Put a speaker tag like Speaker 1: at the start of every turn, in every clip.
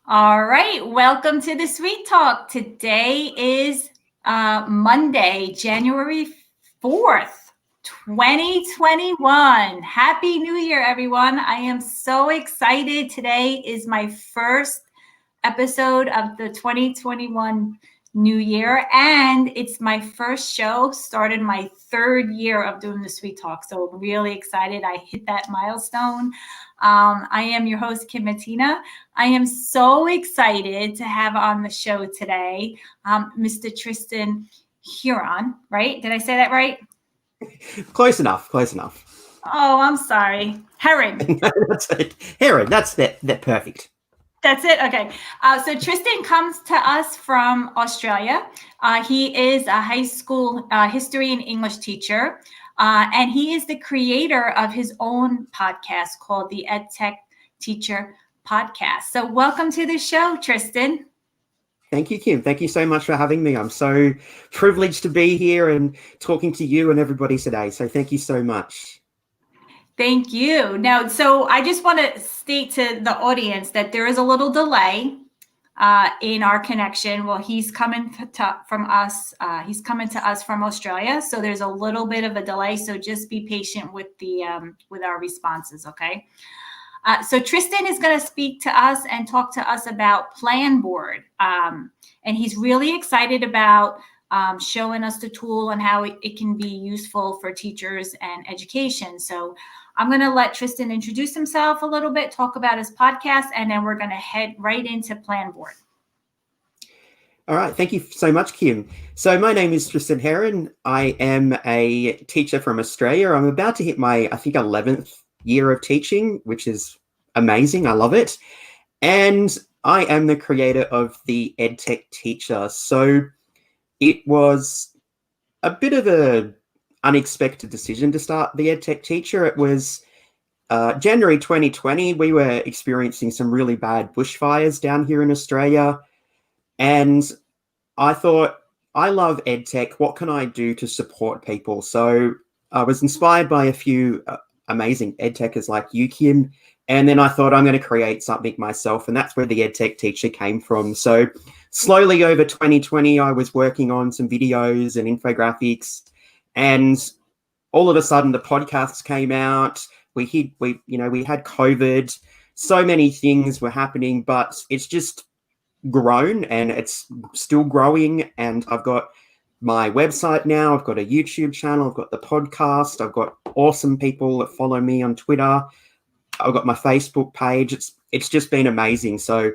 Speaker 1: All right, welcome to the Sweet Talk. Today is Monday, January 4th, 2021. Happy New Year, everyone. I am so excited. Today is my first episode of the 2021 New Year, and it's my first show. Started my third year of doing the Sweet Talk, so I'm really excited. I hit that milestone. I am your host, Kim Matina. I am so excited to have on the show today Mr. Tristan Heron, right? Did I say that right?
Speaker 2: Close enough. Close enough.
Speaker 1: Oh, I'm sorry. Heron.
Speaker 2: That's it. Heron. That's perfect.
Speaker 1: That's it? Okay. So Tristan comes to us from Australia. He is a high school history and English teacher. And he is the creator of his own podcast called the EdTech Teacher Podcast. So welcome to the show, Tristan.
Speaker 2: Thank you, Kim. Thank you so much for having me. I'm so privileged to be here and talking to you and everybody today. So thank you so much.
Speaker 1: Thank you. Now, so I just want to state to the audience that there is a little delay in our connection. Well, he's coming from us. He's coming to us from Australia, so there's a little bit of a delay. So just be patient with with our responses, okay? So Tristan is going to speak to us and talk to us about Planboard, and he's really excited about showing us the tool and how it can be useful for teachers and education. So I'm going to let Tristan introduce himself a little bit, talk about his podcast, and then we're going to head right into Planboard.
Speaker 2: All right. Thank you so much, Kim. So my name is Tristan Heron. I am a teacher from Australia. I'm about to hit my, I think, 11th year of teaching, which is amazing. I love it. And I am the creator of the EdTech Teacher. So it was a bit of a unexpected decision to start the EdTech Teacher. It was January 2020. We were experiencing some really bad bushfires down here in Australia. And I thought, I love EdTech. What can I do to support people? So I was inspired by a few amazing EdTechers like you, Kim. And then I thought, I'm going to create something myself. And that's where the EdTech Teacher came from. So slowly over 2020, I was working on some videos and infographics. And all of a sudden, the podcasts came out. We had COVID. So many things were happening, but it's just grown and it's still growing. And I've got my website now. I've got a YouTube channel. I've got the podcast. I've got awesome people that follow me on Twitter. I've got my Facebook page. It's just been amazing. So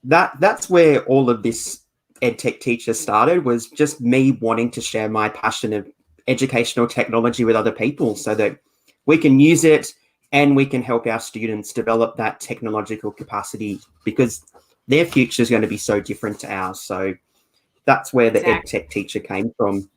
Speaker 2: that's where all of this EdTech Teacher started, was just me wanting to share my passion of educational technology with other people so that we can use it and we can help our students develop that technological capacity, because their future is going to be so different to ours. So that's where the EdTech Teacher came from.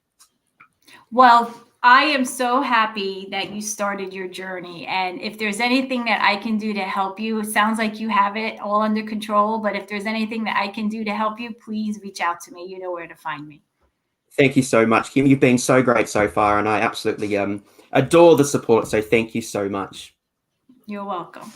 Speaker 1: Well, I am so happy that you started your journey. And if there's anything that I can do to help you, it sounds like you have it all under control. But if there's anything that I can do to help you, please reach out to me. You know where to find me.
Speaker 2: Thank you so much, Kim. You've been so great so far, and I absolutely adore the support. So thank you so much.
Speaker 1: You're welcome.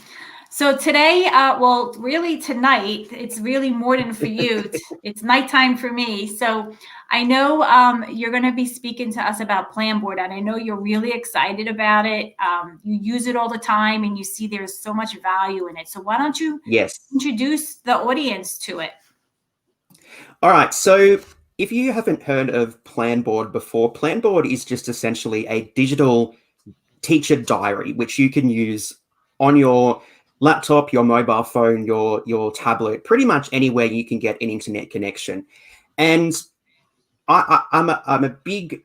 Speaker 1: So today, well, really tonight, it's really more than for you. It's nighttime for me. So I know you're going to be speaking to us about Planboard, and I know you're really excited about it. You use it all the time, and you see there's so much value in it. So why don't you introduce the audience to it?
Speaker 2: All right. So if you haven't heard of Planboard before, Planboard is just essentially a digital teacher diary, which you can use on your laptop, your mobile phone, your tablet, pretty much anywhere you can get an internet connection. And I'm a big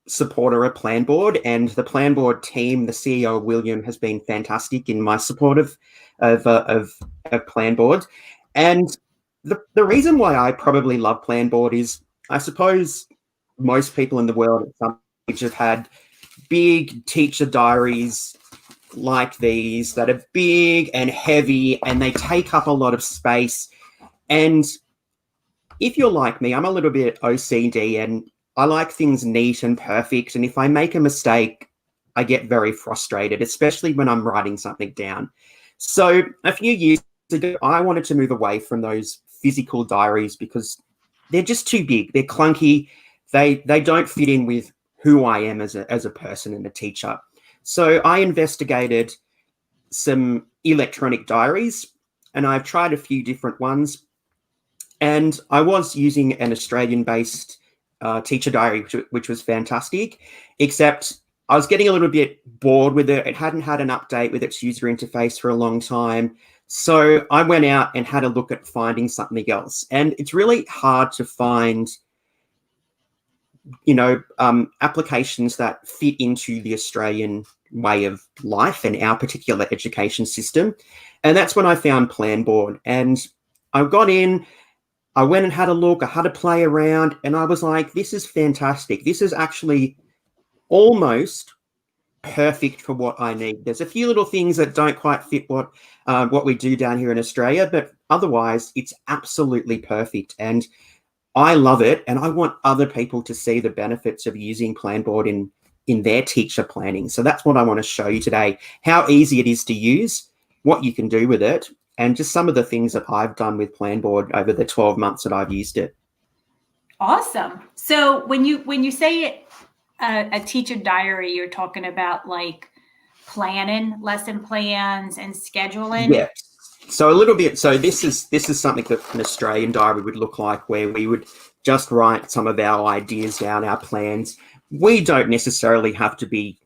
Speaker 2: supporter of Planboard, and the Planboard team, the CEO William, has been fantastic in my support of Planboard. And the reason why I probably love Planboard is, I suppose most people in the world at some stage have had big teacher diaries like these that are big and heavy, and they take up a lot of space. And if you're like me, I'm a little bit OCD and I like things neat and perfect. And if I make a mistake, I get very frustrated, especially when I'm writing something down. So a few years ago, I wanted to move away from those physical diaries because they're just too big. They're clunky. They don't fit in with who I am as a person and a teacher. So I investigated some electronic diaries, and I've tried a few different ones. And I was using an Australian-based teacher diary, which was fantastic, except I was getting a little bit bored with it. It hadn't had an update with its user interface for a long time. So I went out and had a look at finding something else. And it's really hard to find, applications that fit into the Australian way of life and our particular education system. And that's when I found Planboard. And I got in, I went and had a look, I had a play around, and I was like, this is fantastic. This is actually almost perfect for what I need. There's a few little things that don't quite fit what we do down here in Australia, but otherwise it's absolutely perfect. And I love it, and I want other people to see the benefits of using Planboard in their teacher planning. So that's what I want to show you today, how easy it is to use, what you can do with it, and just some of the things that I've done with Planboard over the 12 months that I've used it.
Speaker 1: Awesome. So when you say a teacher diary, you're talking about like planning lesson plans and scheduling?
Speaker 2: Yeah. So a little bit. So this is something that an Australian diary would look like, where we would just write some of our ideas down, our plans. We don't necessarily have to be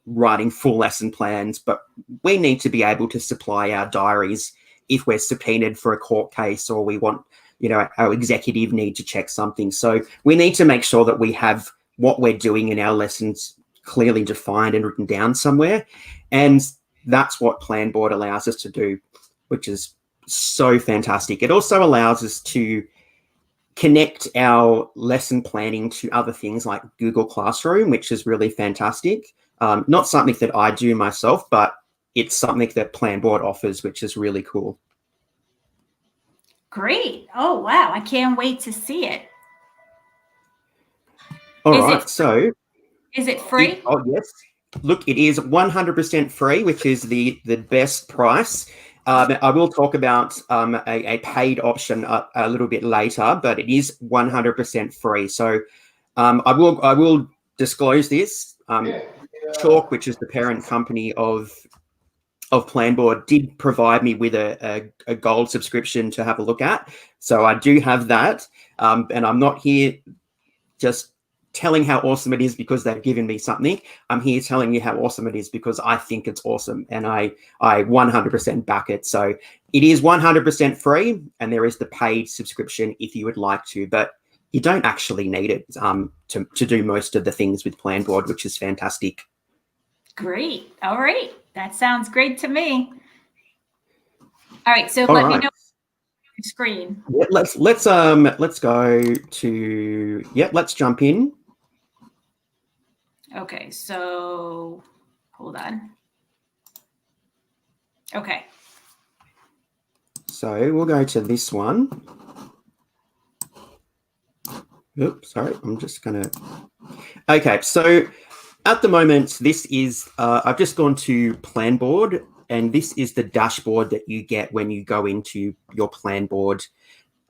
Speaker 2: writing full lesson plans, but we need to be able to supply our diaries if we're subpoenaed for a court case, or we want, our executive need to check something. So we need to make sure that we have what we're doing in our lessons clearly defined and written down somewhere. And that's what Planboard allows us to do, which is so fantastic. It also allows us to connect our lesson planning to other things like Google Classroom, which is really fantastic. Not something that I do myself, but it's something that Planboard offers, which is really cool.
Speaker 1: Great. Oh, wow. I can't wait to see it.
Speaker 2: All right. So
Speaker 1: is it free?
Speaker 2: Oh, yes. Look, it is 100% free, which is the best price. I will talk about a paid option a little bit later, but it is 100% free. So I will disclose this. Chalk, which is the parent company of Planboard, did provide me with a gold subscription to have a look at. So I do have that, and I'm not here just telling how awesome it is because they've given me something. I'm here telling you how awesome it is because I think it's awesome, and I 100% back it. So it is 100% free, and there is the paid subscription if you would like to, but you don't actually need it to do most of the things with Planboard, which is fantastic.
Speaker 1: Great. All right. That sounds great to me. All right. So let me know your screen.
Speaker 2: Yeah, let's go to, let's jump in.
Speaker 1: Okay. So hold on. Okay.
Speaker 2: So we'll go to this one. Oops, sorry. I'm just going to. Okay. So at the moment, this is, I've just gone to Planboard, and this is the dashboard that you get when you go into your Planboard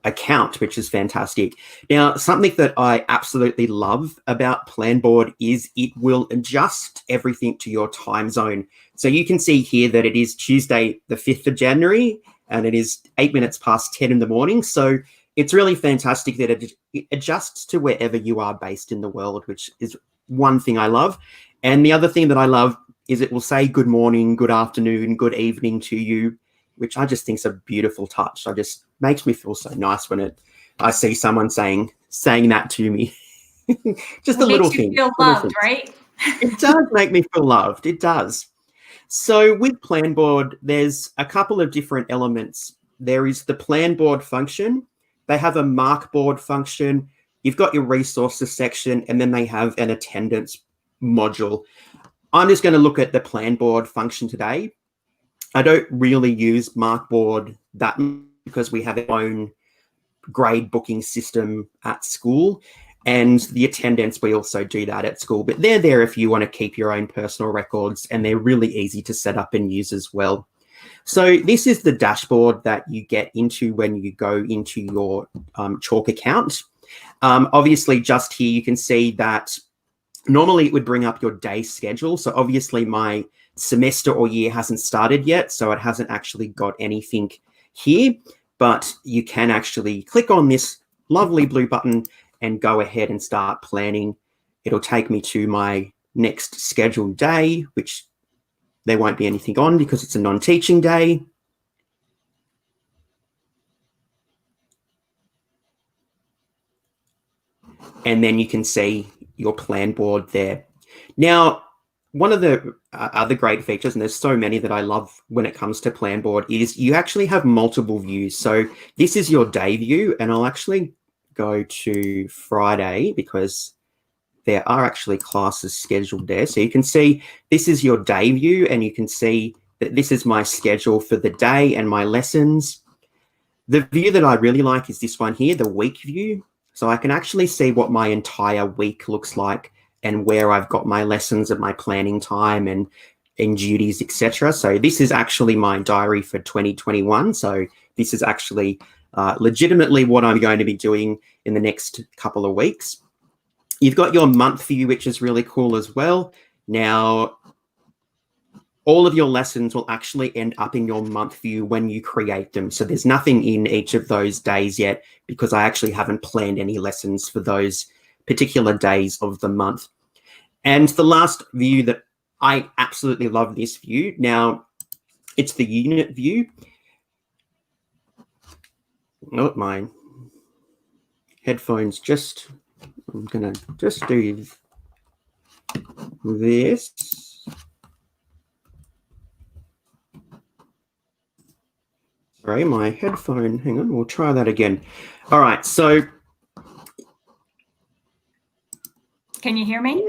Speaker 2: account, which is fantastic. Now, something that I absolutely love about Planboard is it will adjust everything to your time zone. So you can see here that it is Tuesday, the 5th of January, and it is 8 minutes past 10 in the morning. So it's really fantastic that it adjusts to wherever you are based in the world, which is one thing I love. And the other thing that I love is it will say good morning, good afternoon, good evening to you, which I just think is a beautiful touch. It just makes me feel so nice when I see someone saying that to me. Just a little thing.
Speaker 1: Makes you feel loved, right?
Speaker 2: It does make me feel loved. It does. So with Planboard, there's a couple of different elements. There is the Planboard function. They have a markboard function. You've got your resources section, and then they have an attendance module. I'm just going to look at the Planboard function today. I don't really use markboard that much because we have our own grade booking system at school, and the attendance, we also do that at school, but they're there if you want to keep your own personal records, and they're really easy to set up and use as well. So this is the dashboard that you get into when you go into your Chalk account. Obviously, just here you can see that normally it would bring up your day schedule. So obviously my semester or year hasn't started yet, so it hasn't actually got anything here, but you can actually click on this lovely blue button and go ahead and start planning. It'll take me to my next scheduled day, which there won't be anything on because it's a non-teaching day. And then you can see your plan board there. Now, one of the other great features, and there's so many that I love when it comes to Planboard, is you actually have multiple views. So this is your day view, and I'll actually go to Friday because there are actually classes scheduled there. So you can see this is your day view, and you can see that this is my schedule for the day and my lessons. The view that I really like is this one here, the week view. So I can actually see what my entire week looks like and where I've got my lessons and my planning time and duties, etc. So this is actually my diary for 2021. So this is actually legitimately what I'm going to be doing in the next couple of weeks. You've got your month view, which is really cool as well. Now, all of your lessons will actually end up in your month view when you create them. So there's nothing in each of those days yet because I actually haven't planned any lessons for those particular days of the month. And the last view that I absolutely love this view. Now, it's the unit view. Not mine. Headphones just, I'm gonna just do this. Sorry, my headphone, hang on, we'll try that again. All right, so.
Speaker 1: Can you hear me?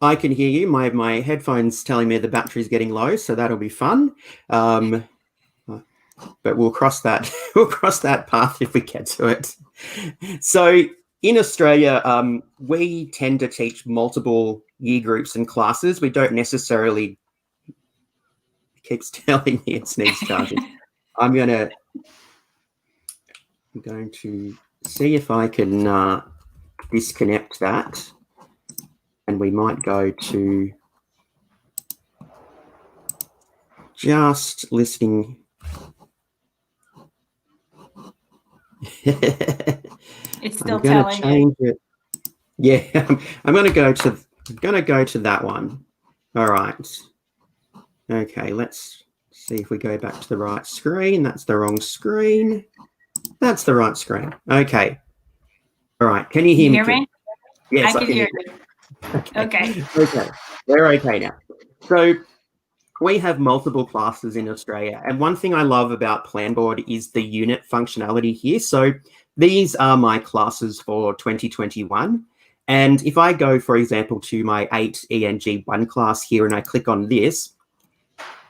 Speaker 2: I can hear you. My headphone's telling me the battery's getting low, so that'll be fun. But we'll cross that, we'll cross that path if we get to it. So in Australia, we tend to teach multiple year groups and classes. We don't necessarily, it keeps telling me it needs charging. I'm going to see if I can disconnect that, and we might go to just listening.
Speaker 1: It's still telling
Speaker 2: change it. Yeah, I'm going to go to that one. All right. Okay, let's see if we go back to the right screen. That's the wrong screen. That's the right screen. Okay. All right. Can you hear me? Yes,
Speaker 1: I can hear you. Okay.
Speaker 2: Okay. We're okay now. So we have multiple classes in Australia. And one thing I love about Planboard is the unit functionality here. So these are my classes for 2021. And if I go, for example, to my 8 ENG1 class here and I click on this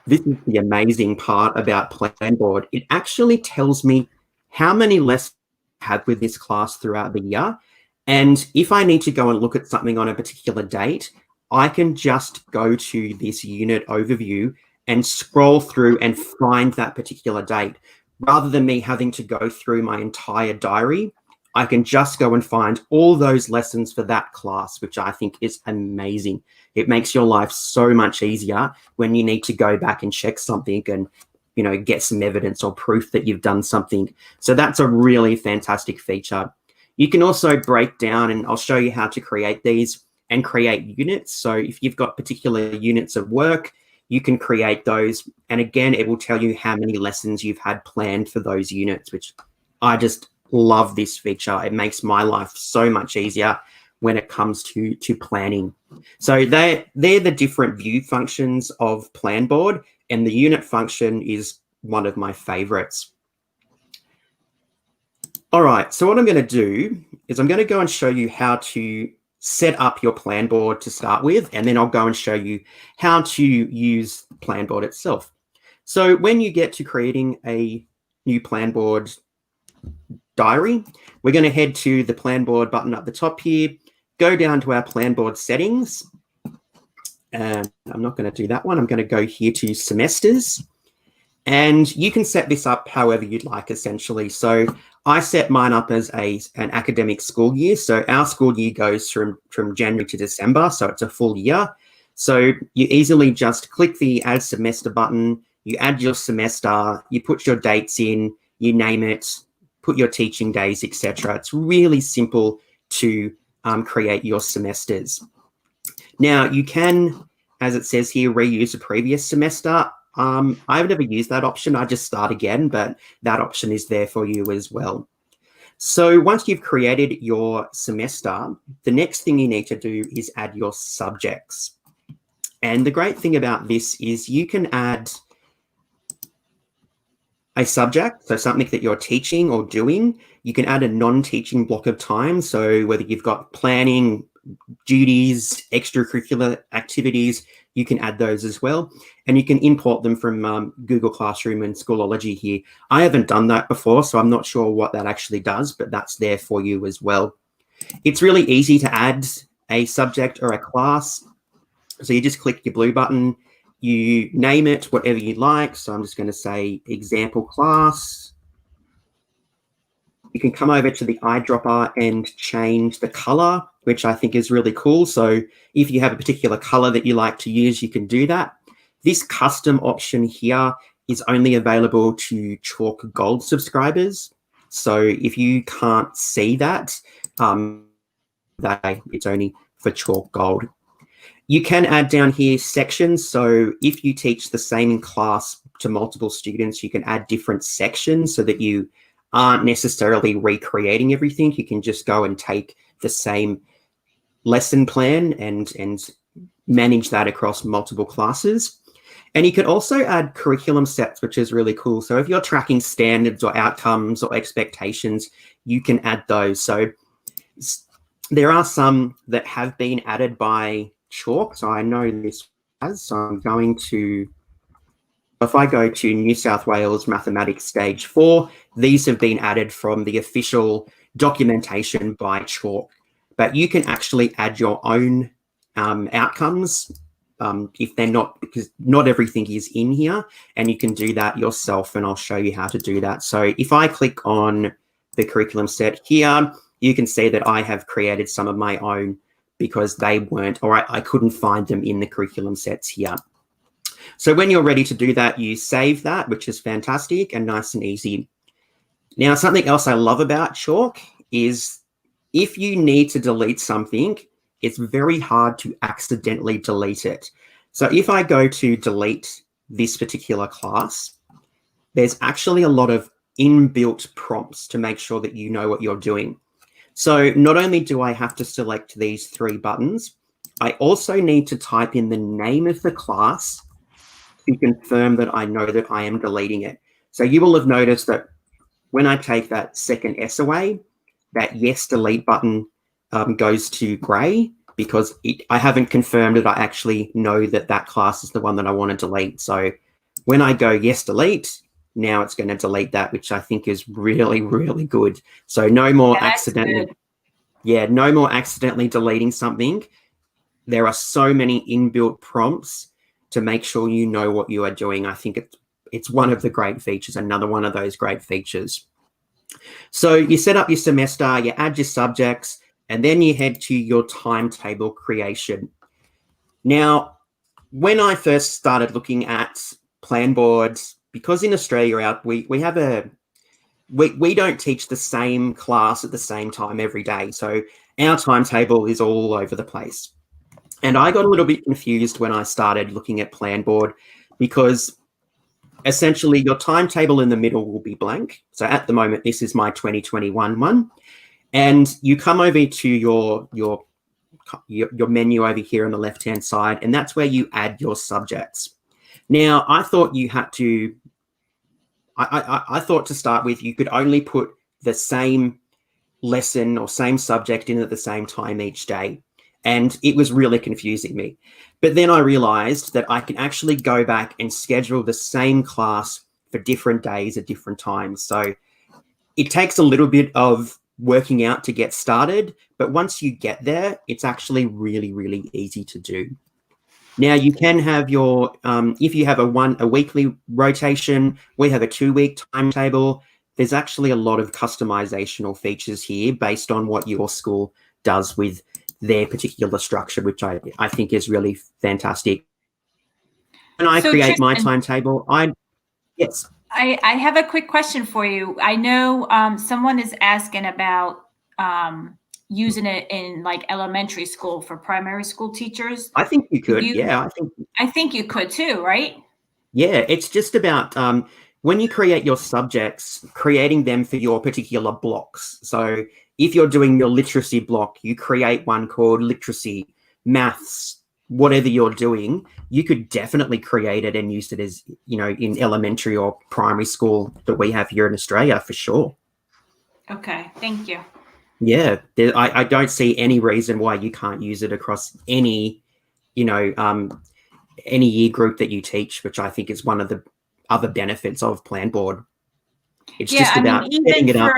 Speaker 2: is the amazing part about Planboard. It actually tells me how many lessons I have with this class throughout the year. And if I need to go and look at something on a particular date, I can just go to this unit overview and scroll through and find that particular date. Rather than me having to go through my entire diary, I can just go and find all those lessons for that class, which I think is amazing. It makes your life so much easier when you need to go back and check something and, you know, get some evidence or proof that you've done something. So that's a really fantastic feature. You can also break down, and I'll show you how to create these and create units. So if you've got particular units of work, you can create those. And again, it will tell you how many lessons you've had planned for those units, which I just love this feature. It makes my life so much easier when it comes to planning. So they're the different view functions of Planboard, and the unit function is one of my favorites. All right, so what I'm going to do is I'm going to go and show you how to set up your Planboard to start with, and then I'll go and show you how to use Planboard itself. So when you get to creating a new Planboard diary, we're going to head to the Planboard button up the top here, go down to our Planboard settings, and I'm not going to do that one. I'm going to go here to semesters, And you can set this up however you'd like, essentially. So I set mine up as an academic school year. So our school year goes from January to December, so it's a full year. So you easily just click the Add Semester button, you add your semester, you put your dates in, you name it, put your teaching days, etc. It's really simple to create your semesters. Now, you can, as it says here, reuse a previous semester. I've never used that option. I just start again, but that option is there for you as well. So once you've created your semester, the next thing you need to do is add your subjects. And the great thing about this is you can add a subject, so something that you're teaching or doing. You can add a non-teaching block of time. So whether you've got planning, duties, extracurricular activities, you can add those as well. And you can import them from Google Classroom and Schoology here. I haven't done that before, so I'm not sure what that actually does, but that's there for you as well. It's really easy to add a subject or a class. So you just click your blue button, you name it whatever you like. So I'm just going to say example class. You can come over to the eyedropper and change the color, which I think is really cool. So if you have a particular color that you like to use, you can do that. This custom option here is only available to Chalk Gold subscribers. So if you can't see that, it's only for Chalk Gold. You can add down here sections. So if you teach the same class to multiple students, you can add different sections so that you aren't necessarily recreating everything. You can just go and take the same lesson plan and manage that across multiple classes. And you can also add curriculum sets, which is really cool. So if you're tracking standards or outcomes or expectations, you can add those. So there are some that have been added by Chalk. So I know this has. So I'm going to, if I go to New South Wales Mathematics Stage 4, these have been added from the official documentation by Chalk. But you can actually add your own outcomes if they're not, because not everything is in here, and you can do that yourself, and I'll show you how to do that. So if I click on the curriculum set here, you can see that I have created some of my own because they weren't, or I couldn't find them in the curriculum sets here. So when you're ready to do that, you save that, which is fantastic and nice and easy. Now, something else I love about Chalk is if you need to delete something, it's very hard to accidentally delete it. So if I go to delete this particular class, there's actually a lot of inbuilt prompts to make sure that you know what you're doing. So not only do I have to select these 3 buttons, I also need to type in the name of the class to confirm that I know that I am deleting it. So you will have noticed that when I take that second S away, that yes delete button goes to gray because I haven't confirmed that I actually know that that class is the one that I want to delete. So when I go yes delete, now it's going to delete that, which I think is really, really good. So no more no more accidentally deleting something. There are so many inbuilt prompts to make sure you know what you are doing. I think it's one of the great features, another one of those great features. So you set up your semester, you add your subjects, and then you head to your timetable creation. Now, when I first started looking at Planboard, because in Australia we have we don't teach the same class at the same time every day. So our timetable is all over the place. And I got a little bit confused when I started looking at Planboard because essentially your timetable in the middle will be blank. So at the moment, this is my 2021 one. And you come over to your menu over here on the left-hand side, and that's where you add your subjects. Now, I thought you had to, I thought to start with, you could only put the same lesson or same subject in at the same time each day. And it was really confusing me. But then I realized that I can actually go back and schedule the same class for different days at different times. So it takes a little bit of working out to get started, but once you get there, it's actually really, really easy to do. Now you can have your, if you have a weekly rotation, we have a 2-week timetable. There's actually a lot of customizational features here based on what your school does with their particular structure, which I think is really fantastic. When I create my timetable, yes.
Speaker 1: I have a quick question for you. I know someone is asking about using it in like elementary school for primary school teachers.
Speaker 2: I think you could. Yeah,
Speaker 1: I think you could too, right?
Speaker 2: Yeah, it's just about when you create your subjects, creating them for your particular blocks. So if you're doing your literacy block, you create one called literacy, maths, whatever you're doing, you could definitely create it and use it as, in elementary or primary school that we have here in Australia for sure.
Speaker 1: Okay, thank you.
Speaker 2: Yeah, I don't see any reason why you can't use it across any, any year group that you teach, which I think is one of the other benefits of Planboard. It's just about setting it up.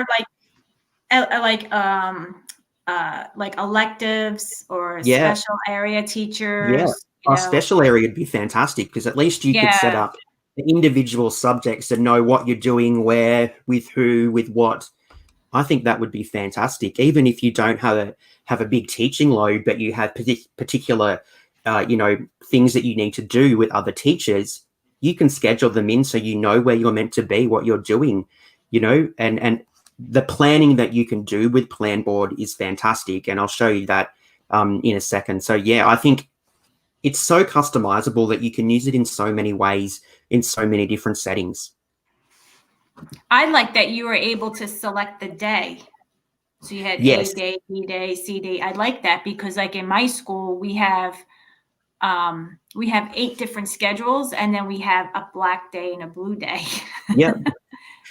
Speaker 1: Like electives or special area teachers.
Speaker 2: Yeah, our special area would be fantastic because at least you could set up the individual subjects and know what you're doing, where, with who, with what. I think that would be fantastic. Even if you don't have a big teaching load, but you have particular, things that you need to do with other teachers, you can schedule them in so you know where you're meant to be, what you're doing, and the planning that you can do with Planboard is fantastic. And I'll show you that in a second. So yeah, I think it's so customizable that you can use it in so many ways, in so many different settings.
Speaker 1: I like that you were able to select the day. So you had A day, B day, C day. I like that because like in my school, we have 8 different schedules and then we have a black day and a blue day.
Speaker 2: Yeah.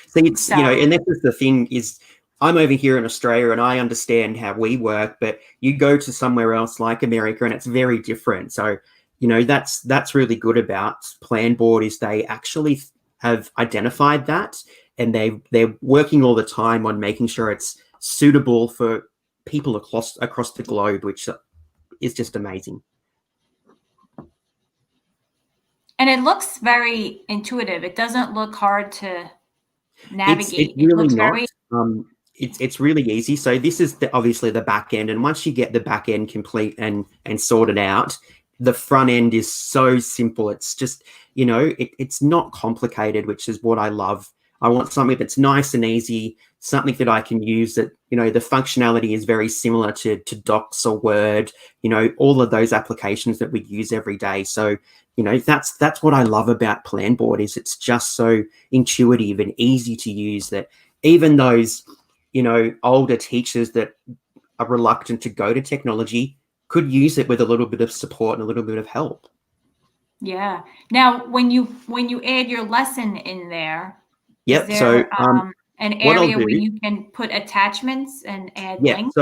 Speaker 2: So it's, and this is the thing is I'm over here in Australia and I understand how we work, but you go to somewhere else like America and it's very different. So, that's really good about Planboard is they actually have identified that and they're working all the time on making sure it's suitable for people across the globe, which is just amazing.
Speaker 1: And it looks very intuitive. It doesn't look hard to navigate.
Speaker 2: It's really not. It's really easy. So this is obviously the back end, and once you get the back end complete and sorted out, the front end is so simple. It's just it's not complicated, which is what I love. I want something that's nice and easy, something that I can use that the functionality is very similar to Docs or Word. All of those applications that we use every day. So that's what I love about Planboard is it's just so intuitive and easy to use that even those older teachers that are reluctant to go to technology could use it with a little bit of support and a little bit of help.
Speaker 1: Yeah. Now, when you add your lesson in there,
Speaker 2: yep.
Speaker 1: Is there,
Speaker 2: so
Speaker 1: an area where you can put attachments and add links?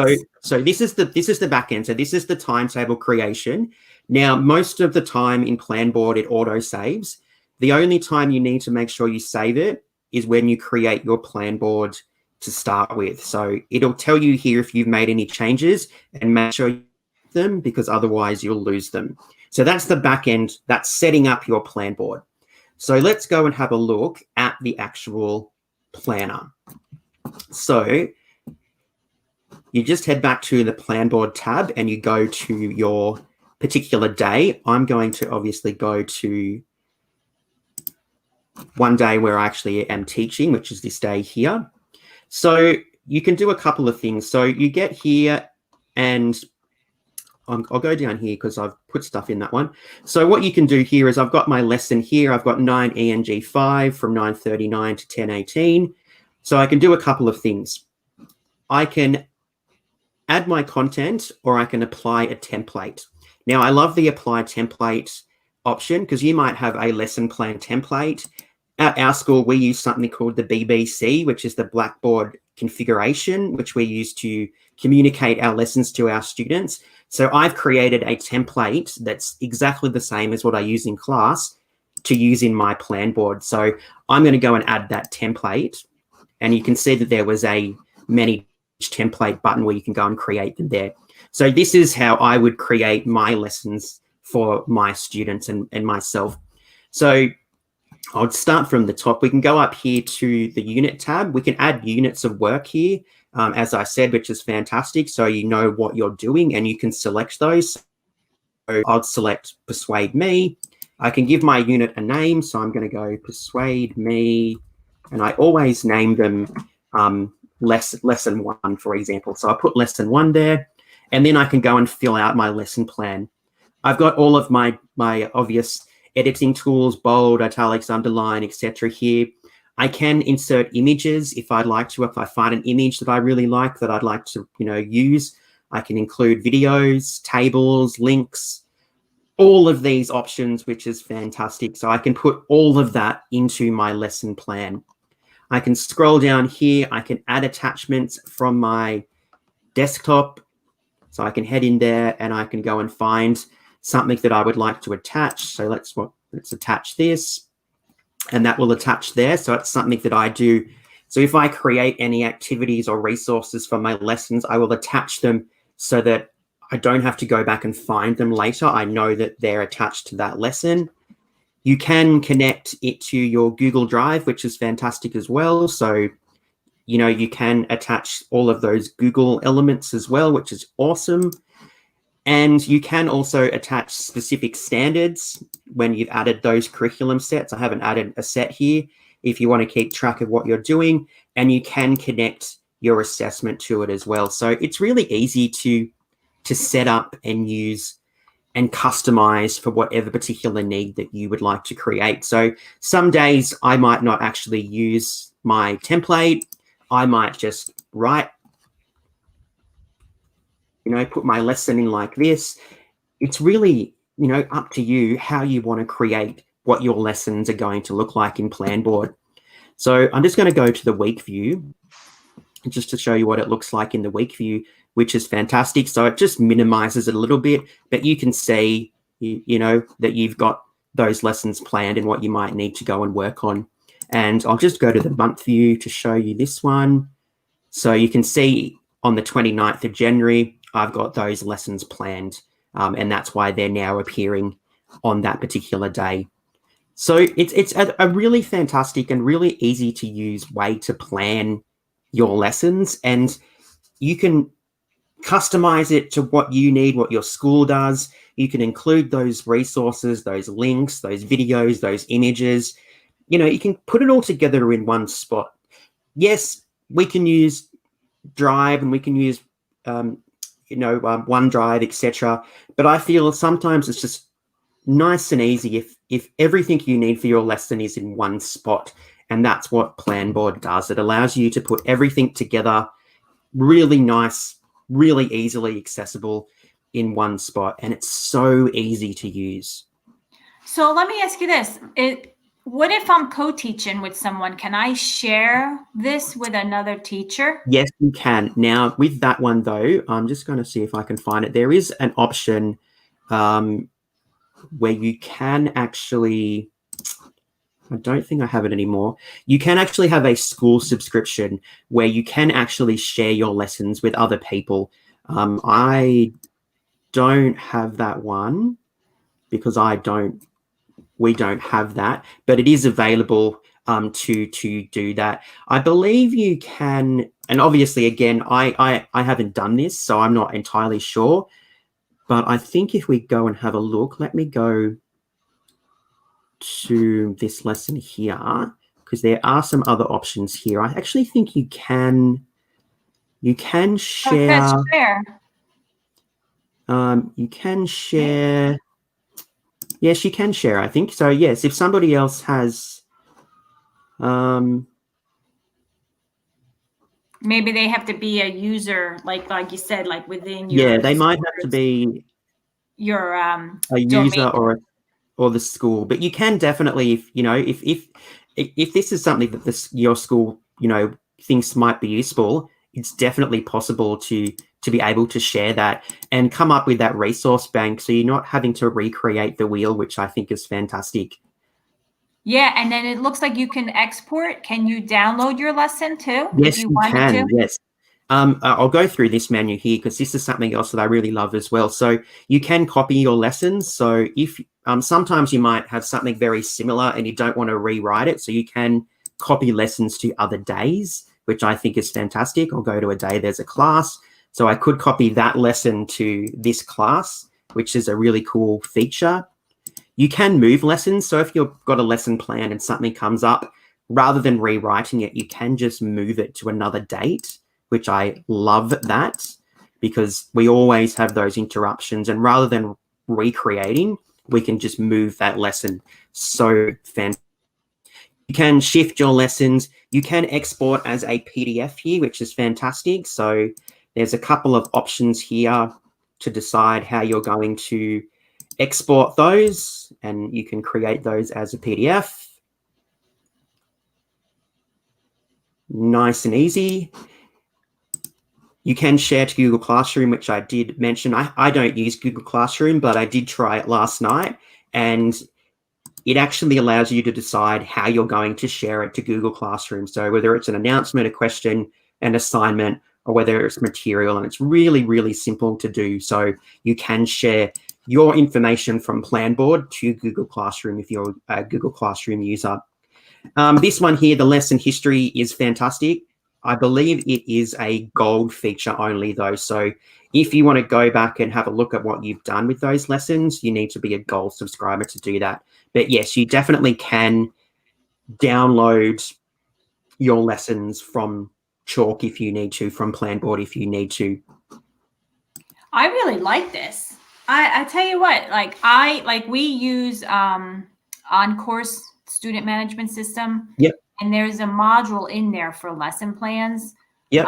Speaker 2: So this is the back end. So this is the timetable creation. Now, most of the time in Planboard, it auto saves. The only time you need to make sure you save it is when you create your Planboard to start with. So it'll tell you here if you've made any changes and make sure you them because otherwise you'll lose them. So that's the back end. That's setting up your Planboard. So let's go and have a look at the actual planner. So you just head back to the Planboard tab and you go to your particular day. I'm going to obviously go to one day where I actually am teaching, which is this day here. So you can do a couple of things. So you get here and I'll go down here because I've put stuff in that one. So what you can do here is I've got my lesson here. I've got 9 ENG5 from 9:39 to 10:18. So I can do a couple of things. I can add my content or I can apply a template. Now, I love the apply template option because you might have a lesson plan template. At our school, we use something called the BBC, which is the Blackboard configuration, which we use to communicate our lessons to our students. So I've created a template that's exactly the same as what I use in class to use in my Planboard. So I'm going to go and add that template. And you can see that there was a manage template button where you can go and create them there. So this is how I would create my lessons for my students and myself. So I'll start from the top. We can go up here to the unit tab. We can add units of work here, as I said, which is fantastic. So you know what you're doing and you can select those. So I'll select Persuade Me. I can give my unit a name. So I'm going to go Persuade Me. And I always name them lesson 1, for example. So I put lesson 1 there. And then I can go and fill out my lesson plan. I've got all of my obvious editing tools, bold, italics, underline, etc. here. I can insert images if I'd like to. If I find an image that I really like that I'd like to, use, I can include videos, tables, links, all of these options, which is fantastic. So I can put all of that into my lesson plan. I can scroll down here. I can add attachments from my desktop. So I can head in there and I can go and find something that I would like to attach. So let's attach this, and that will attach there. So it's something that I do. So if I create any activities or resources for my lessons, I will attach them so that I don't have to go back and find them later. I know that they're attached to that lesson. You can connect it to your Google Drive, which is fantastic as well. So, you can attach all of those Google elements as well, which is awesome. And you can also attach specific standards when you've added those curriculum sets. I haven't added a set here if you want to keep track of what you're doing, and you can connect your assessment to it as well. So it's really easy to set up and use and customize for whatever particular need that you would like to create. So some days I might not actually use my template. I might just write, put my lesson in like this. It's really, up to you how you want to create what your lessons are going to look like in Planboard. So I'm just going to go to the week view just to show you what it looks like in the week view, which is fantastic. So it just minimizes it a little bit, but you can see, that you've got those lessons planned and what you might need to go and work on. And I'll just go to the month view to show you this one. So you can see on the 29th of January, I've got those lessons planned, and that's why they're now appearing on that particular day. So it's a really fantastic and really easy to use way to plan your lessons, and you can customize it to what you need, what your school does. You can include those resources, those links, those videos, those images. You can put it all together in one spot. Yes, we can use Drive and we can use OneDrive, etc. But I feel sometimes it's just nice and easy if everything you need for your lesson is in one spot. And that's what Planboard does. It allows you to put everything together really nice, really easily accessible in one spot. And it's so easy to use.
Speaker 1: So let me ask you this. What if I'm co-teaching with someone? Can I share this with another teacher?
Speaker 2: Yes, you can. Now, with that one, though, I'm just going to see if I can find it. There is an option where you can actually, I don't think I have it anymore. You can actually have a school subscription where you can actually share your lessons with other people. I don't have that one because we don't have that, but it is available to do that. I believe you can, and obviously, again, I haven't done this, so I'm not entirely sure, but I think if we go and have a look, let me go to this lesson here, because there are some other options here. I actually think you can share. You can share. Yes, you can share, I think. So, yes, if somebody else has...
Speaker 1: maybe they have to be a user, like you said, like within your...
Speaker 2: Yeah, they might have to be
Speaker 1: your
Speaker 2: a user or the school. But you can definitely, if this is something that your school, thinks might be useful, it's definitely possible to be able to share that and come up with that resource bank, so you're not having to recreate the wheel, which I think is fantastic.
Speaker 1: Yeah, and then it looks like you can export. Can you download your lesson too?
Speaker 2: Yes,
Speaker 1: if you
Speaker 2: can.
Speaker 1: wanted to?
Speaker 2: Yes, I'll go through this menu here because this is something else that I really love as well. So you can copy your lessons. So if sometimes you might have something very similar and you don't want to rewrite it, so you can copy lessons to other days, which I think is fantastic. I'll go to a day there's a class. So I could copy that lesson to this class, which is a really cool feature. You can move lessons. So if you've got a lesson plan and something comes up, rather than rewriting it, you can just move it to another date, which I love that because we always have those interruptions. And rather than recreating, we can just move that lesson. So fantastic. You can shift your lessons. You can export as a PDF here, which is fantastic. So there's a couple of options here to decide how you're going to export those, and you can create those as a PDF. Nice and easy. You can share to Google Classroom, which I did mention. I don't use Google Classroom, but I did try it last night, and it actually allows you to decide how you're going to share it to Google Classroom. So whether it's an announcement, a question, an assignment, or whether it's material, and it's really, really simple to do. So you can share your information from Planboard to Google Classroom if you're a Google Classroom user. This one here, the lesson history, is fantastic. I believe it is a gold feature only though. So if you want to go back and have a look at what you've done with those lessons, you need to be a gold subscriber to do that. But yes, you definitely can download your lessons from Chalk if you need to, from Planboard if you need to.
Speaker 1: I really like this. I tell you what, we use on-course student management system.
Speaker 2: Yep.
Speaker 1: And there's a module in there for lesson plans.
Speaker 2: Yep.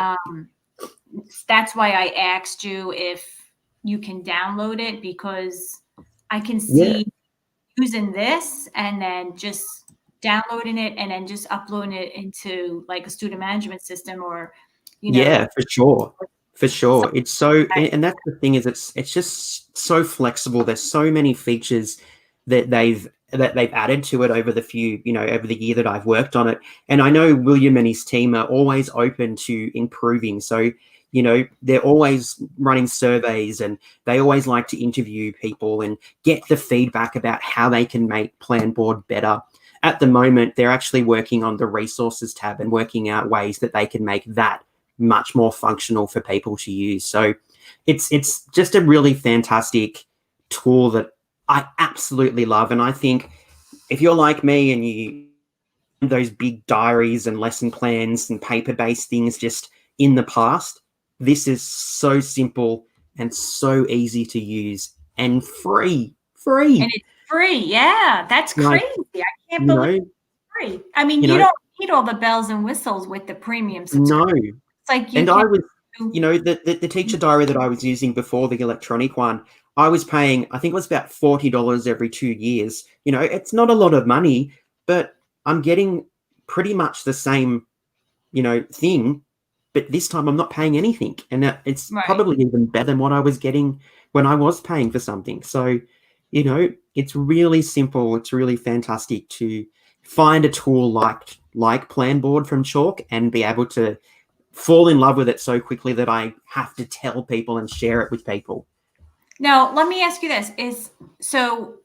Speaker 1: That's why I asked you if you can download it, because I can see using this and then just downloading it and then just uploading it into like a student management system, or, you know.
Speaker 2: Yeah, for sure. For sure. It's so, and that's the thing, is it's just so flexible. There's so many features that they've added to it over the year that I've worked on it. And I know William and his team are always open to improving. So, they're always running surveys, and they always like to interview people and get the feedback about how they can make Planboard better. At the moment, they're actually working on the resources tab and working out ways that they can make that much more functional for people to use. So it's just a really fantastic tool that I absolutely love. And I think if you're like me and you those big diaries and lesson plans and paper-based things just in the past, this is so simple and so easy to use and free.
Speaker 1: And it's free. Yeah, that's crazy. I can't believe it's free. I mean, you don't need all the bells and whistles with the premium subscription.
Speaker 2: No.
Speaker 1: It's like
Speaker 2: I was, the teacher diary that I was using before, the electronic one, I was paying, I think it was about $40 every 2 years. It's not a lot of money, but I'm getting pretty much the same, thing. But this time I'm not paying anything. And it's probably even better than what I was getting when I was paying for something. So, it's really simple. It's really fantastic to find a tool like Planboard from Chalk and be able to fall in love with it so quickly that I have to tell people and share it with people.
Speaker 1: Now, let me ask you this: so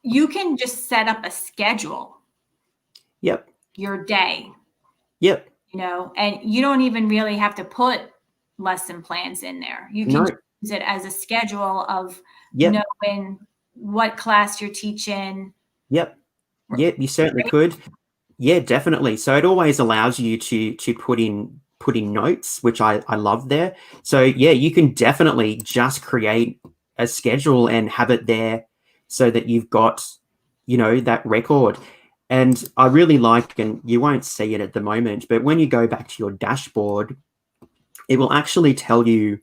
Speaker 1: you can just set up a schedule.
Speaker 2: Yep.
Speaker 1: Your day.
Speaker 2: Yep.
Speaker 1: And you don't even really have to put lesson plans in there. You can use it as a schedule of knowing what class you're teaching.
Speaker 2: Yep. Yep. You certainly could. Yeah, definitely. So it always allows you to put in notes, which I love there. So yeah, you can definitely just create a schedule and have it there so that you've got, that record. And I really like, and you won't see it at the moment, but when you go back to your dashboard, it will actually tell you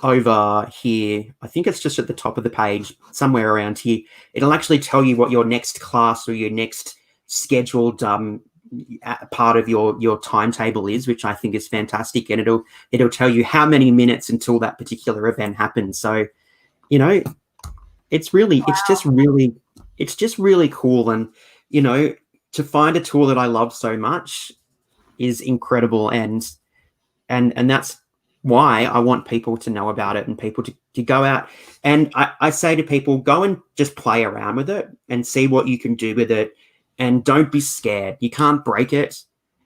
Speaker 2: over here, I think it's just at the top of the page, somewhere around here, it'll actually tell you what your next class or your next scheduled part of your timetable is, which I think is fantastic. And it'll tell you how many minutes until that particular event happens. So, it's really, it's just really cool. And, to find a tool that I love so much is incredible. And and that's why I want people to know about it and people to go out. And I say to people, go and just play around with it and see what you can do with it. And don't be scared. You can't break it.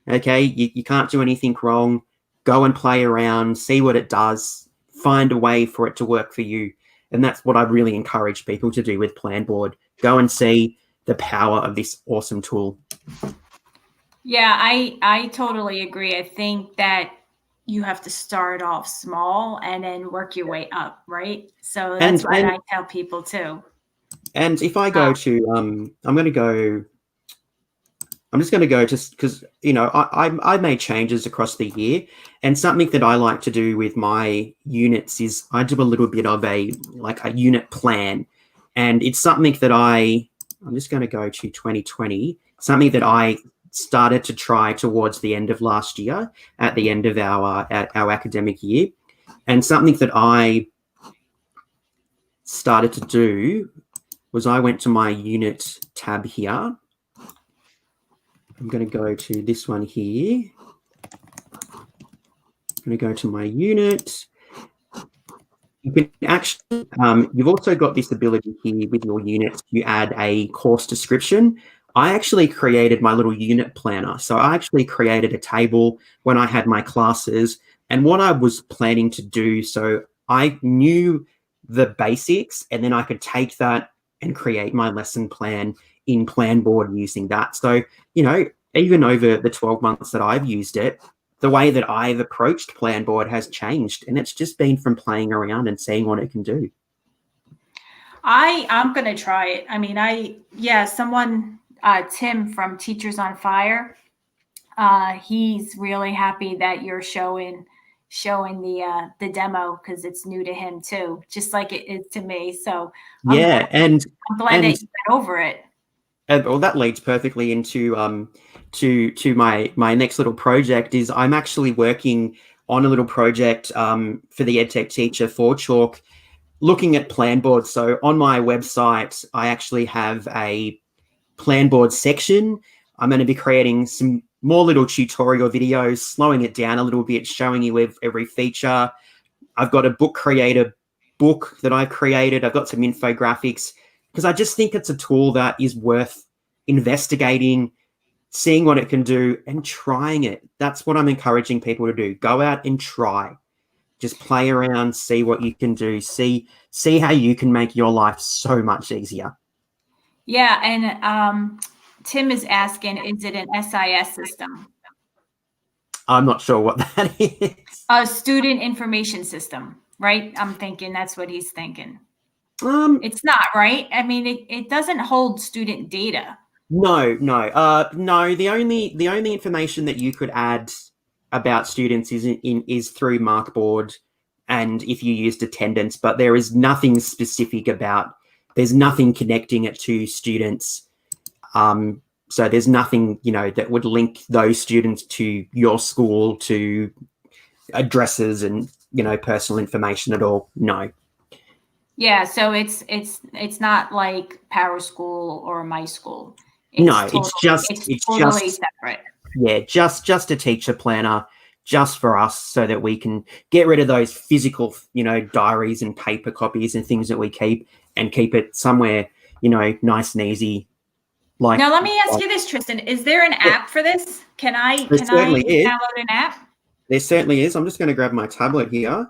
Speaker 2: Okay. You can't do anything wrong. Go and play around, see what it does, find a way for it to work for you. And that's what I really encourage people to do with Planboard. Go and see the power of this awesome tool.
Speaker 1: Yeah, I totally agree. I think that you have to start off small and then work your way up, right? So that's what I tell people too.
Speaker 2: And if I go to, I'm just going to go just because, I made changes across the year, and something that I like to do with my units is I do a little bit of a unit plan, and it's something that I'm just going to go to 2020, something that I started to try towards the end of last year at the end of our academic year. And something that I started to do was I went to my unit tab here. I'm going to go to this one here. I'm going to go to my unit. You can actually, you've also got this ability here with your units to add a course description. I actually created my little unit planner. So I actually created a table when I had my classes and what I was planning to do. So I knew the basics, and then I could take that and create my lesson plan in Planboard using that. So, even over the 12 months that I've used it, the way that I've approached Planboard has changed, and it's just been from playing around and seeing what it can do.
Speaker 1: I'm going to try it. I mean, Tim from Teachers on Fire, he's really happy that you're showing the demo because it's new to him too, just like it is to me. So I'm glad that you got over it.
Speaker 2: Well, that leads perfectly into to my next little project. Is I'm actually working on a little project for the EdTech teacher for Chalk, looking at Planboard. So on my website, I actually have a Planboard section. I'm going to be creating some more little tutorial videos, slowing it down a little bit, showing you every feature. I've got a book creator book that I've created. I've got some infographics because I just think it's a tool that is worth investigating, seeing what it can do and trying it. That's what I'm encouraging people to do. Go out and try. Just play around, see what you can do, see how you can make your life so much easier.
Speaker 1: Yeah, and Tim is asking, is it an SIS system?
Speaker 2: I'm not sure what that is.
Speaker 1: A student information system, right? I'm thinking that's what he's thinking. It's not, right? I mean, it doesn't hold student data.
Speaker 2: No. The only information that you could add about students is through Markboard, and if you used attendance, but there is nothing specific about. There's nothing connecting it to students. So there's nothing, that would link those students to your school, to addresses and, personal information at all. No.
Speaker 3: Yeah, so it's not like Power School or My School.
Speaker 2: It's
Speaker 3: totally separate.
Speaker 2: Yeah, just a teacher planner, just for us, so that we can get rid of those physical, diaries and paper copies and things that we keep, and keep it somewhere, nice and easy.
Speaker 1: Now, let me ask you this, Tristan: is there an app for this? Can I download an app?
Speaker 2: There certainly is. I'm just going to grab my tablet here.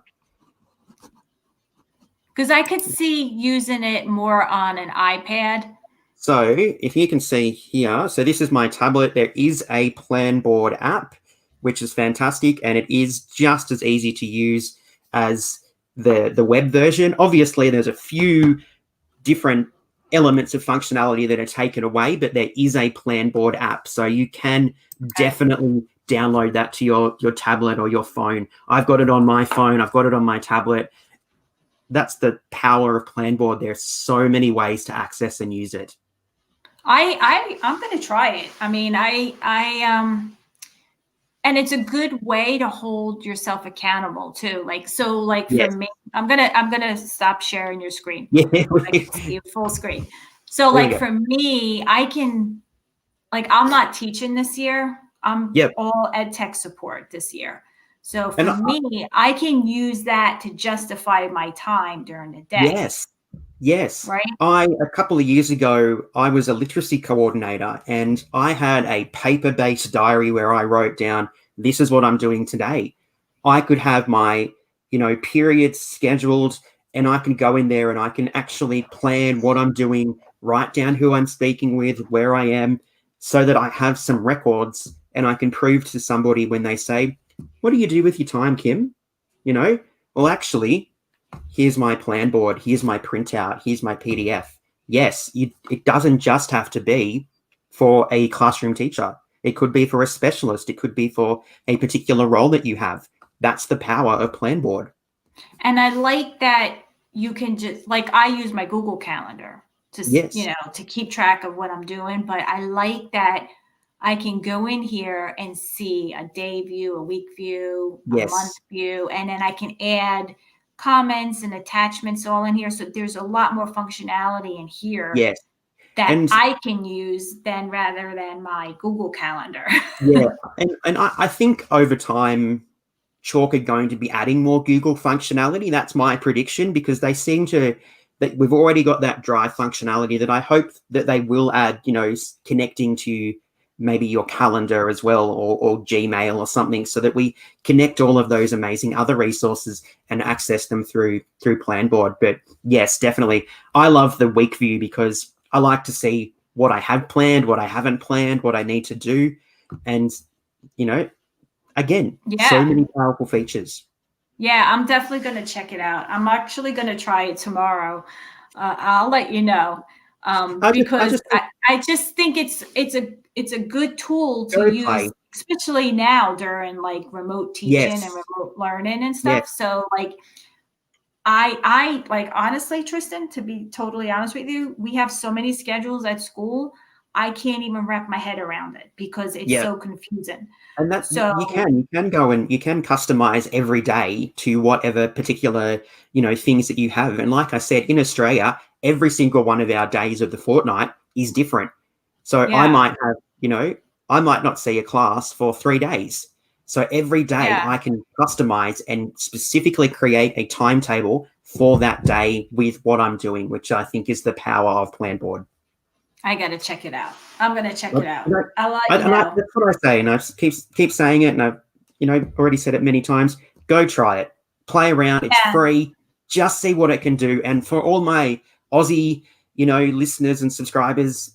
Speaker 1: Because I could see using it more on an iPad.
Speaker 2: So if you can see here, so this is my tablet. There is a Planboard app, which is fantastic, and it is just as easy to use as the web version. Obviously, there's a few different elements of functionality that are taken away, but there is a Planboard app, so you can definitely download that to your tablet or your phone. I've got it on my phone. I've got it on my tablet. That's the power of Planboard. There's so many ways to access and use it.
Speaker 1: I'm going to try it. I mean, and it's a good way to hold yourself accountable too. For me, I'm gonna stop sharing your screen.
Speaker 2: Yeah,
Speaker 1: I can see full screen. So for me, I can, I'm not teaching this year. I'm all ed tech support this year. So
Speaker 2: And
Speaker 1: for me, I can use that to justify my time during the day.
Speaker 2: yes, yes.
Speaker 1: Right.
Speaker 2: A couple of years ago, I was a literacy coordinator, and I had a paper-based diary where I wrote down, this is what I'm doing today. I could have my, periods scheduled, and I can go in there and I can actually plan what I'm doing, write down who I'm speaking with, where I am, so that I have some records and I can prove to somebody when they say, what do you do with your time, Kim? Well, actually, here's my plan board, here's my printout, here's my PDF. Yes, it doesn't just have to be for a classroom teacher. It could be for a specialist. It could be for a particular role that you have. That's the power of Planboard.
Speaker 1: And I like that you can just, like, I use my Google Calendar to,
Speaker 2: Yes.
Speaker 1: to keep track of what I'm doing. But I like that I can go in here and see a day view, a week view,
Speaker 2: Yes.
Speaker 1: a month view, and then I can add comments and attachments all in here. So there's a lot more functionality in here
Speaker 2: Yes.
Speaker 1: that
Speaker 2: And
Speaker 1: I can use rather than my Google Calendar.
Speaker 2: yeah, and I think over time, Chalk are going to be adding more Google functionality. That's my prediction, because they seem to, that we've already got that Drive functionality that I hope that they will add, connecting to maybe your calendar as well, or Gmail or something, so that we connect all of those amazing other resources and access them through Planboard. But yes, definitely. I love the week view because I like to see what I have planned, what I haven't planned, what I need to do. And, again, so many powerful features.
Speaker 1: Yeah, I'm definitely going to check it out. I'm actually going to try it tomorrow. I'll let you know, because I just think it's a good tool to use, especially now during like remote teaching and remote learning and stuff.
Speaker 2: Yes.
Speaker 1: So like, I like, honestly, Tristan, to be totally honest with you, we have so many schedules at school. I can't even wrap my head around it because it's so confusing.
Speaker 2: And that's, you can go and you can customize every day to whatever particular, things that you have. And like I said, in Australia, every single one of our days of the fortnight is different. So I might have, I might not see a class for 3 days. So every day I can customize and specifically create a timetable for that day with what I'm doing, which I think is the power of Planboard.
Speaker 1: I got to check it out. I'm going to check it out. That's
Speaker 2: what I say, and I keep saying it, and I've, already said it many times. Go try it. Play around. It's free. Just see what it can do. And for all my Aussie, listeners and subscribers,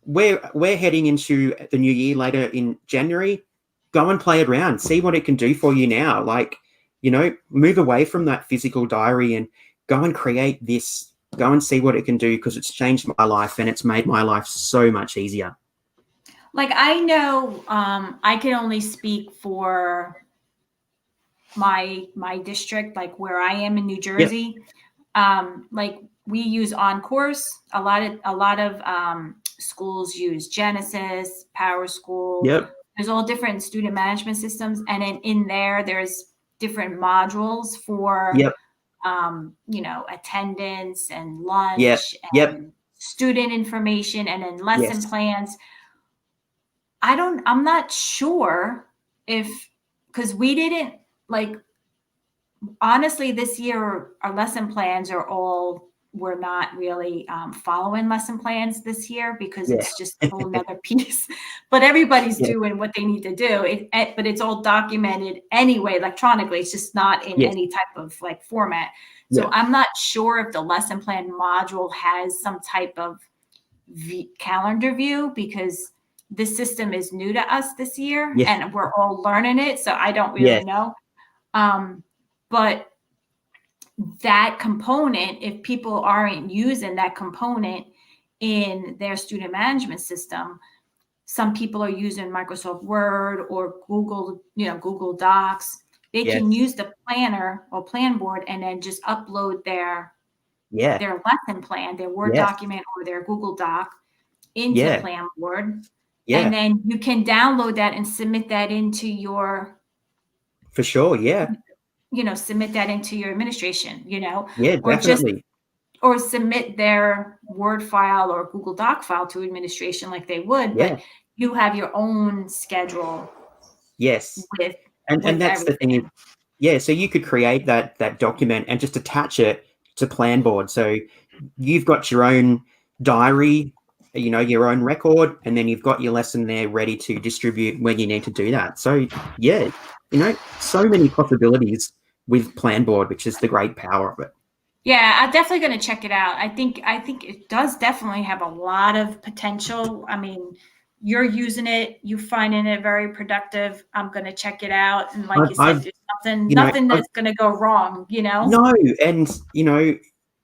Speaker 2: we're heading into the new year later in January. Go and play it around. See what it can do for you now. Like, move away from that physical diary and go and create this. Go and see what it can do, because it's changed my life and it's made my life so much easier.
Speaker 1: Like, I know I can only speak for my district, like where I am in New Jersey. Like, we use OnCourse. A lot of schools use Genesis, Power School. There's all different student management systems, and in there's different modules for attendance and lunch and student information, and then lesson plans. I'm not sure because we didn't, like, honestly, this year our lesson plans we're not really following lesson plans this year, because it's just a whole nother piece, but everybody's doing what they need to do. But it's all documented anyway, electronically. It's just not in any type of like format. So I'm not sure if the lesson plan module has some type of calendar view, because this system is new to us this year and we're all learning it. So I don't really know. But that component, if people aren't using that component in their student management system, some people are using Microsoft Word or Google Docs. They can use the planner or Planboard and then just upload their lesson plan, their Word document or their Google Doc into Planboard. And then you can download that and submit that into your,
Speaker 2: for sure,
Speaker 1: submit that into your administration,
Speaker 2: definitely.
Speaker 1: or submit their Word file or Google Doc file to administration like they would, but you have your own schedule with
Speaker 2: And that's the thing is, yeah, so you could create that document and just attach it to Planboard. So you've got your own diary, your own record, and then you've got your lesson there ready to distribute when you need to do that. So yeah, so many possibilities with Planboard, which is the great power of it.
Speaker 1: Yeah, I'm definitely going to check it out. I think it does definitely have a lot of potential. I mean, you're using it, you finding it very productive. I'm going to check it out, and like you said, there's nothing that's going to go wrong.
Speaker 2: No, and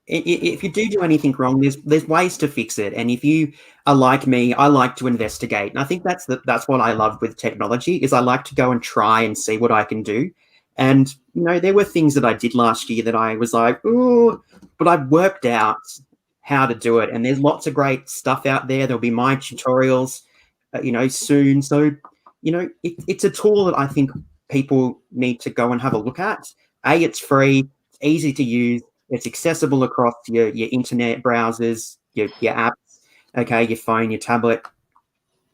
Speaker 2: if you do anything wrong, there's ways to fix it. And if you are like me, I like to investigate, and I think that's what I love with technology is I like to go and try and see what I can do. And there were things that I did last year that I was like, oh, but I worked out how to do it. And there's lots of great stuff out there. There'll be my tutorials, soon. So it's a tool that I think people need to go and have a look at. It's free, it's easy to use, it's accessible across your internet browsers, your apps, okay, your phone, your tablet.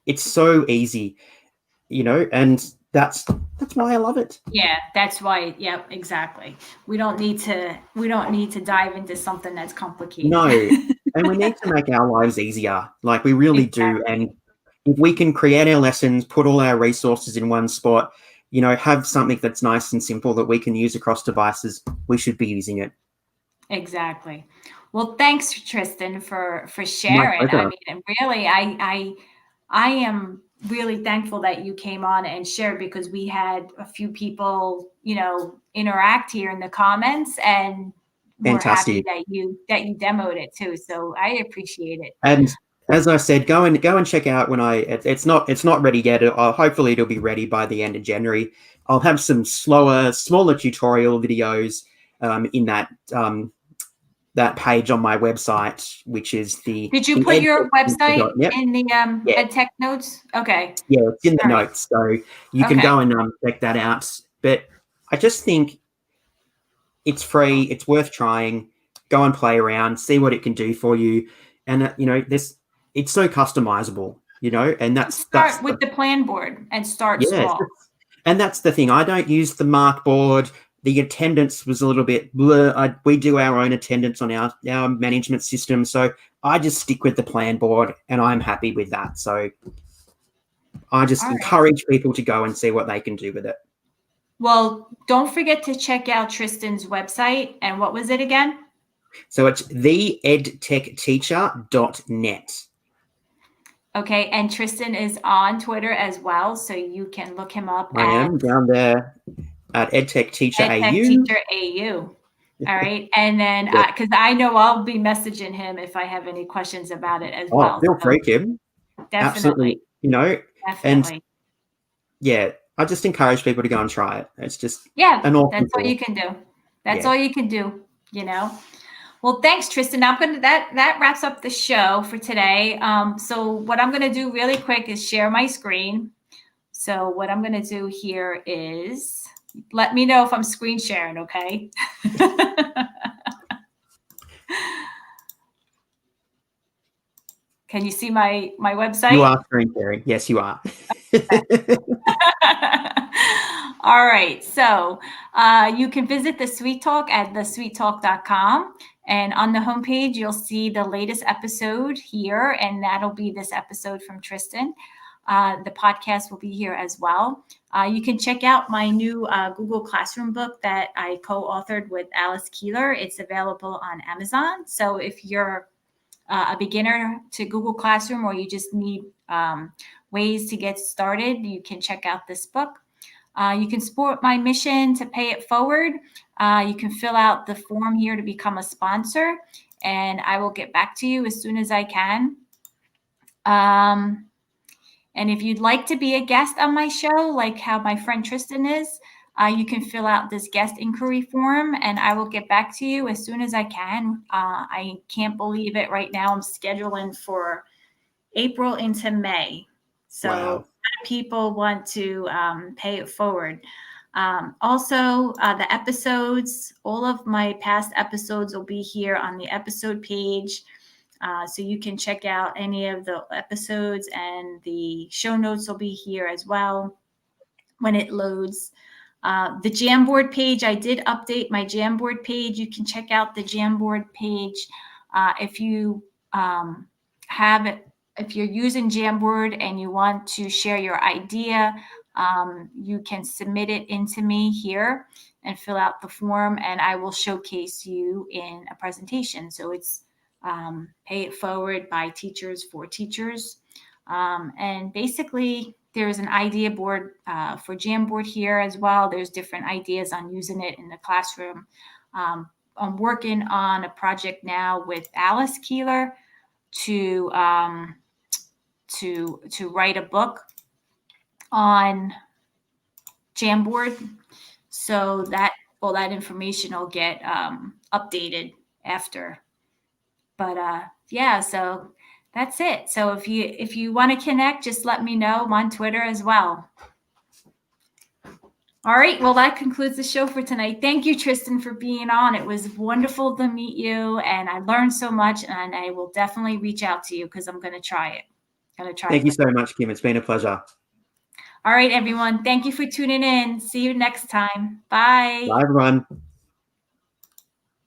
Speaker 2: It's so easy, and that's why I love it.
Speaker 1: Yeah, that's why. Yeah, exactly. We don't need to dive into something that's complicated.
Speaker 2: No, and we need to make our lives easier. Like we really do. And if we can create our lessons, put all our resources in one spot, have something that's nice and simple that we can use across devices, we should be using it.
Speaker 1: Exactly. Well, thanks, Tristan, for sharing. I mean, really, I am really thankful that you came on and shared, because we had a few people, interact here in the comments, and we're happy that you demoed it too. So I appreciate it.
Speaker 2: And as I said, go and check out when it's not ready yet. Hopefully it'll be ready by the end of January. I'll have some smaller tutorial videos in that page on my website, which is the.
Speaker 1: Did you put your website in the EdTech notes? Okay.
Speaker 2: Yeah, it's in the notes, so you can go and check that out. But I just think it's free. It's worth trying. Go and play around, see what it can do for you, and it's so customizable. And that's
Speaker 1: with the Planboard and start small.
Speaker 2: And that's the thing. I don't use the Markboard. The attendance was a little bit blur. We do our own attendance on our management system. So I just stick with the Planboard, and I'm happy with that. So I just encourage people to go and see what they can do with it.
Speaker 1: Well, don't forget to check out Tristan's website. And what was it again?
Speaker 2: So it's theedtechteacher.net.
Speaker 1: Okay, and Tristan is on Twitter as well, so you can look him up.
Speaker 2: I am down there at EdTech Teacher AU.
Speaker 1: EdTech Teacher AU. All right, and then because I know I'll be messaging him if I have any questions about it as well.
Speaker 2: Feel free, Kim.
Speaker 1: Definitely.
Speaker 2: Absolutely.
Speaker 1: Definitely.
Speaker 2: And I just encourage people to go and try it. It's just
Speaker 1: an awesome that's all you can do. That's all you can do. Well, thanks, Tristan. That wraps up the show for today. So what I'm going to do really quick is share my screen. So what I'm going to do here is let me know if I'm screen sharing, okay? Can you see my website?
Speaker 2: You are screen sharing. Yes, you are.
Speaker 1: All right. So you can visit the Sweet Talk at thesweettalk.com. And on the homepage, you'll see the latest episode here, and that'll be this episode from Tristan. The podcast will be here as well. You can check out my new Google Classroom book that I co-authored with Alice Keeler. It's available on Amazon. So if you're a beginner to Google Classroom, or you just need ways to get started, you can check out this book. You can support my mission to pay it forward. You can fill out the form here to become a sponsor, and I will get back to you as soon as I can. And if you'd like to be a guest on my show, like how my friend Tristan is, you can fill out this guest inquiry form, and I will get back to you as soon as I can. I can't believe it right now. I'm scheduling for April into May. So a lot of people want to pay it forward. Also, the episodes, all of my past episodes will be here on the episode page. So you can check out any of the episodes, and the show notes will be here as well when it loads. The Jamboard page, I did update my Jamboard page. You can check out the Jamboard page. If you if you're using Jamboard and you want to share your idea, you can submit it into me here and fill out the form, and I will showcase you in a presentation. So it's Pay It Forward by Teachers for Teachers. And basically, there's an idea board for Jamboard here as well. There's different ideas on using it in the classroom. I'm working on a project now with Alice Keeler to write a book on Jamboard, so that all that information will get updated after. But yeah, so that's it. So if you want to connect, just let me know. I'm on Twitter as well. All right. Well, that concludes the show for tonight. Thank you, Tristan, for being on. It was wonderful to meet you, and I learned so much, and I will definitely reach out to you because I'm going to try it.
Speaker 2: Thank you so much, Kim. It's been a pleasure.
Speaker 1: All right, everyone. Thank you for tuning in. See you next time. Bye.
Speaker 2: Bye, everyone.